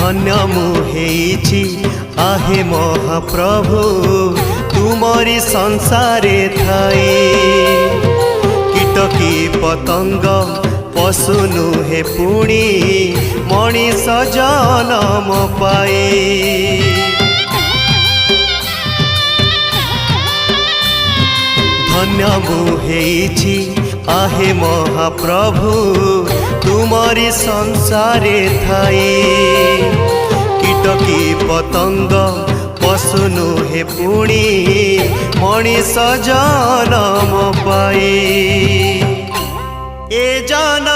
धन्य मुहेछि आहे महाप्रभु तुमरी संसारे थाई। कीटकी पतंग पशु नुहे पुणी मनीष जन्म पाए। धन्य मुहेछि आहे महाप्रभु तुमरी संसारे थाई। कीटकी पतंग पशु नुहे पुणी मनीष जन्म पाए। ए जन्म